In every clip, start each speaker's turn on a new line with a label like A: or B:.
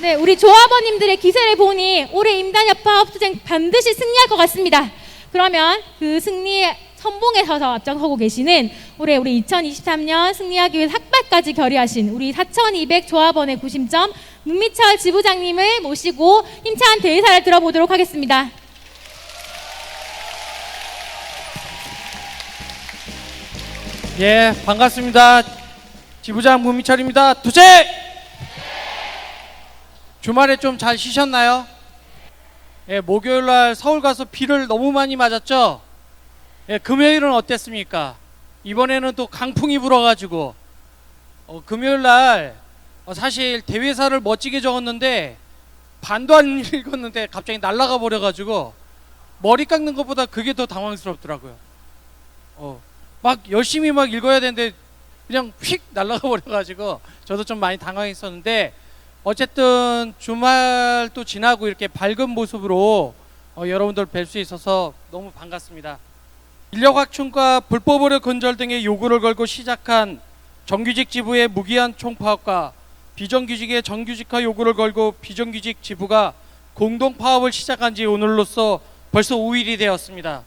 A: 네, 우리 조합원님들의 기세를 보니 올해 임단협파 업투쟁 반드시 승리할 것 같습니다. 그러면 그 승리의 선봉에 서서 앞장서고 계시는 올해 우리 2023년 승리하기 위해 삭발까지 결의하신 우리 4200 조합원의 구심점 문미철 지부장님을 모시고 힘찬 대의사를 들어보도록 하겠습니다.
B: 예, 반갑습니다. 지부장 문미철입니다. 투쟁! 주말에 좀 잘 쉬셨나요? 예, 목요일날 서울 가서 비를 너무 많이 맞았죠? 예, 금요일은 어땠습니까? 이번에는 또 강풍이 불어가지고 금요일날 사실 대회사를 멋지게 적었는데 반도 안 읽었는데 갑자기 날아가 버려가지고 머리 깎는 것보다 그게 더 당황스럽더라고요. 막 열심히 막 읽어야 되는데 그냥 휙 날아가 버려가지고 저도 좀 많이 당황했었는데, 어쨌든 주말도 지나고 이렇게 밝은 모습으로 여러분들 뵐 수 있어서 너무 반갑습니다. 인력 확충과 불법 의료 근절 등의 요구를 걸고 시작한 정규직 지부의 무기한 총파업과 비정규직의 정규직화 요구를 걸고 비정규직 지부가 공동 파업을 시작한 지 오늘로써 벌써 5일이 되었습니다.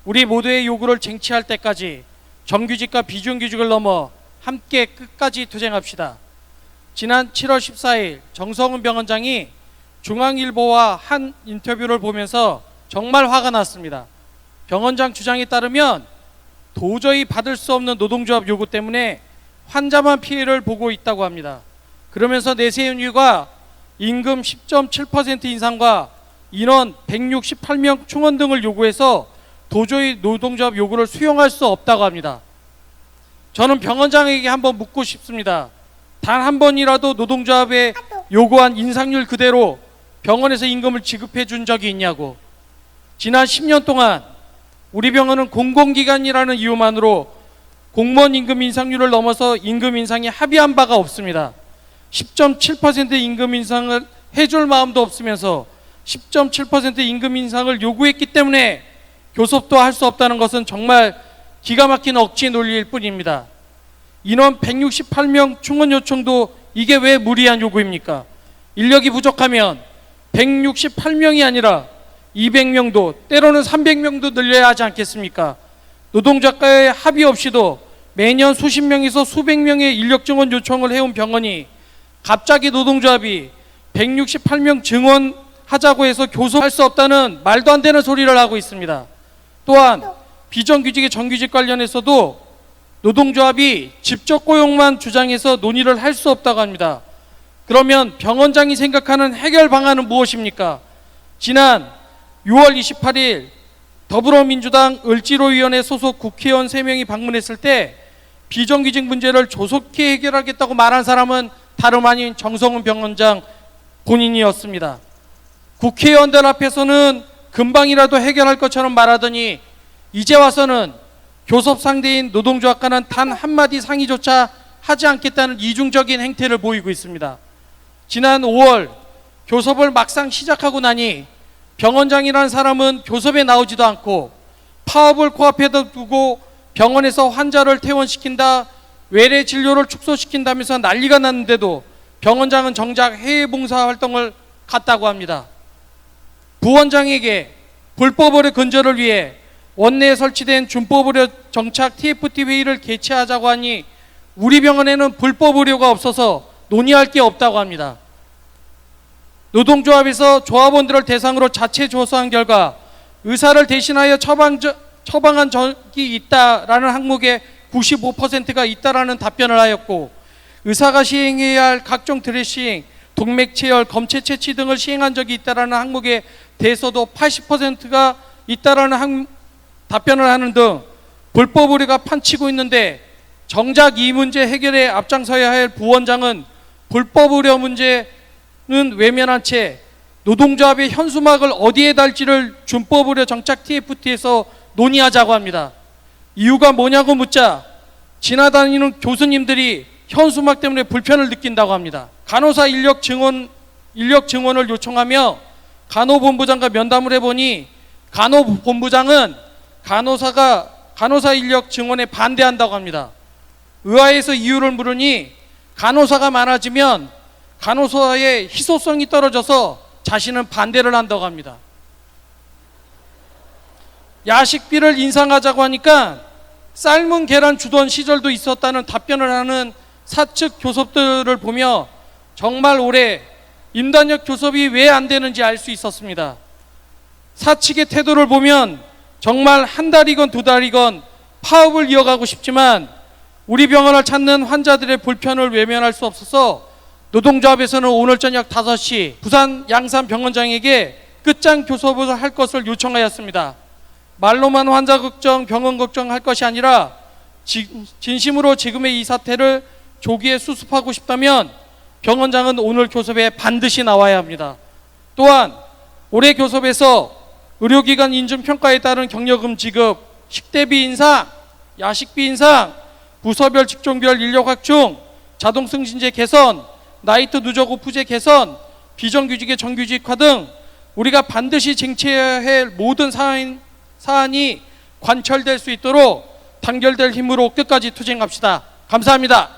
B: 우리 모두의 요구를 쟁취할 때까지 정규직과 비정규직을 넘어 함께 끝까지 투쟁합시다. 지난 7월 14일 정성훈 병원장이 중앙일보와 한 인터뷰를 보면서 정말 화가 났습니다. 병원장 주장에 따르면 도저히 받을 수 없는 노동조합 요구 때문에 환자만 피해를 보고 있다고 합니다. 그러면서 내세운 이유가 임금 10.7% 인상과 인원 168명 충원 등을 요구해서 도저히 노동조합 요구를 수용할 수 없다고 합니다. 저는 병원장에게 한번 묻고 싶습니다. 단 한 번이라도 노동조합에 요구한 인상률 그대로 병원에서 임금을 지급해 준 적이 있냐고. 지난 10년 동안 우리 병원은 공공기관이라는 이유만으로 공무원 임금 인상률을 넘어서 임금 인상에 합의한 바가 없습니다. 10.7% 임금 인상을 해줄 마음도 없으면서 10.7% 임금 인상을 요구했기 때문에 교섭도 할 수 없다는 것은 정말 기가 막힌 억지 논리일 뿐입니다. 인원 168명 충원 요청도 이게 왜 무리한 요구입니까? 인력이 부족하면 168명이 아니라 200명도 때로는 300명도 늘려야 하지 않겠습니까? 노동자과의 합의 없이도 매년 수십 명에서 수백 명의 인력 증원 요청을 해온 병원이 갑자기 노동조합이 168명 증원하자고 해서 교섭할 수 없다는 말도 안 되는 소리를 하고 있습니다. 또한 비정규직의 정규직 관련해서도 노동조합이 직접 고용만 주장해서 논의를 할 수 없다고 합니다. 그러면 병원장이 생각하는 해결 방안은 무엇입니까? 지난 6월 28일 더불어민주당 을지로위원회 소속 국회의원 3명이 방문했을 때 비정규직 문제를 조속히 해결하겠다고 말한 사람은 다름 아닌 정성훈 병원장 본인이었습니다. 국회의원들 앞에서는 금방이라도 해결할 것처럼 말하더니 이제 와서는 교섭 상대인 노동조합과는 단 한마디 상의조차 하지 않겠다는 이중적인 행태를 보이고 있습니다. 지난 5월 교섭을 막상 시작하고 나니 병원장이라는 사람은 교섭에 나오지도 않고 파업을 코앞에 두고 병원에서 환자를 퇴원시킨다, 외래 진료를 축소시킨다면서 난리가 났는데도 병원장은 정작 해외 봉사 활동을 갔다고 합니다. 부원장에게 불법 의료 근절을 위해 원내에 설치된 준법 의료 정착 TFT 회의를 개최하자고 하니 우리 병원에는 불법 의료가 없어서 논의할 게 없다고 합니다. 노동조합에서 조합원들을 대상으로 자체 조사한 결과 의사를 대신하여 처방한 적이 있다라는 항목에 95%가 있다라는 답변을 하였고, 의사가 시행해야 할 각종 드레싱, 동맥 체열, 검체 채취 등을 시행한 적이 있다라는 항목에 대해서도 80%가 있다라는 답변을 하는 등 불법 의료가 판치고 있는데, 정작 이 문제 해결에 앞장서야 할 부원장은 불법 의료 문제는 외면한 채 노동조합의 현수막을 어디에 달지를 준법 의료 정착 TFT에서 논의하자고 합니다. 이유가 뭐냐고 묻자 지나다니는 교수님들이 현수막 때문에 불편을 느낀다고 합니다. 간호사 인력 증원을 요청하며 간호본부장과 면담을 해보니 간호본부장은 간호사 인력 증원에 반대한다고 합니다. 의아해서 이유를 물으니 간호사가 많아지면 간호사의 희소성이 떨어져서 자신은 반대를 한다고 합니다. 야식비를 인상하자고 하니까 삶은 계란 주던 시절도 있었다는 답변을 하는 사측 교섭들을 보며 정말 올해 임단협 교섭이 왜 안 되는지 알 수 있었습니다. 사측의 태도를 보면 정말 한 달이건 두 달이건 파업을 이어가고 싶지만 우리 병원을 찾는 환자들의 불편을 외면할 수 없어서 노동조합에서는 오늘 저녁 5시 부산 양산 병원장에게 끝장 교섭을 할 것을 요청하였습니다. 말로만 환자 걱정, 병원 걱정할 것이 아니라 진심으로 지금의 이 사태를 조기에 수습하고 싶다면 병원장은 오늘 교섭에 반드시 나와야 합니다. 또한 올해 교섭에서 의료기관 인준평가에 따른 경력금 지급, 식대비 인상, 야식비 인상, 부서별 직종별 인력 확충, 자동승진제 개선, 나이트 누적 오프제 개선, 비정규직의 정규직화 등 우리가 반드시 쟁취해야 할 모든 사안이 관철될 수 있도록 단결될 힘으로 끝까지 투쟁합시다. 감사합니다.